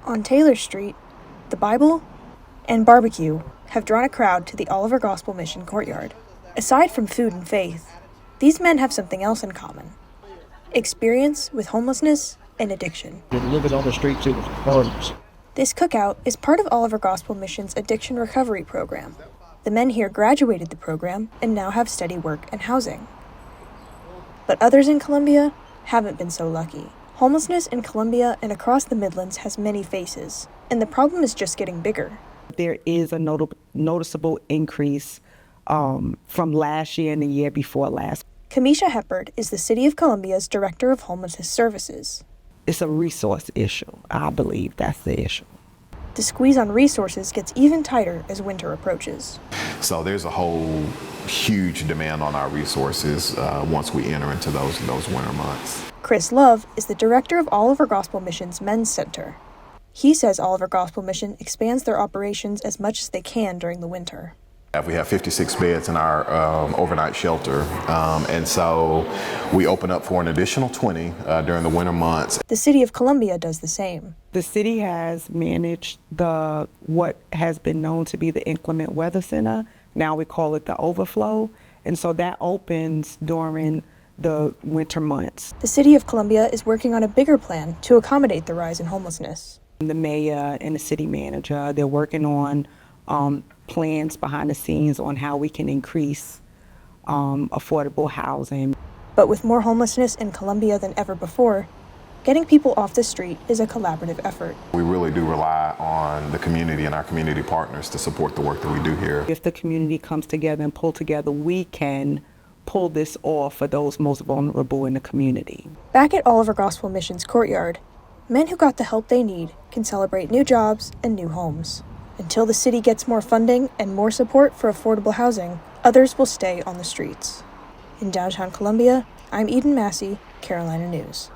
On Taylor Street, the Bible and barbecue have drawn a crowd to the Oliver Gospel Mission courtyard. Aside from food and faith, these men have something else in common: experience with homelessness and addiction. Living on the streets, it was horrible. This cookout is part of Oliver Gospel Mission's addiction recovery program. The men here graduated the program and now have steady work and housing. But others in Columbia haven't been so lucky. Homelessness in Columbia and across the Midlands has many faces, and the problem is just getting bigger. There is a noticeable increase from last year and the year before last. Kamisha Heppard is the City of Columbia's Director of Homelessness Services. It's a resource issue. I believe that's the issue. The squeeze on resources gets even tighter as winter approaches. So there's a whole huge demand on our resources once we enter into those winter months. Chris Love is the director of Oliver Gospel Mission's Men's Center. He says Oliver Gospel Mission expands their operations as much as they can during the winter. We have 56 beds in our overnight shelter, and so we open up for an additional 20 during the winter months. The City of Columbia does the same. The city has managed what has been known to be the inclement weather center. Now we call it the overflow, and so that opens during the winter months. The City of Columbia is working on a bigger plan to accommodate the rise in homelessness. The mayor and the city manager, they're working on plans behind the scenes on how we can increase affordable housing. But with more homelessness in Columbia than ever before, getting people off the street is a collaborative effort. We really do rely on the community and our community partners to support the work that we do here. If the community comes together and pull together, we can pull this off for those most vulnerable in the community. Back at Oliver Gospel Mission's courtyard, men who got the help they need can celebrate new jobs and new homes. Until the city gets more funding and more support for affordable housing, others will stay on the streets. In downtown Columbia, I'm Eden Massey, Carolina News.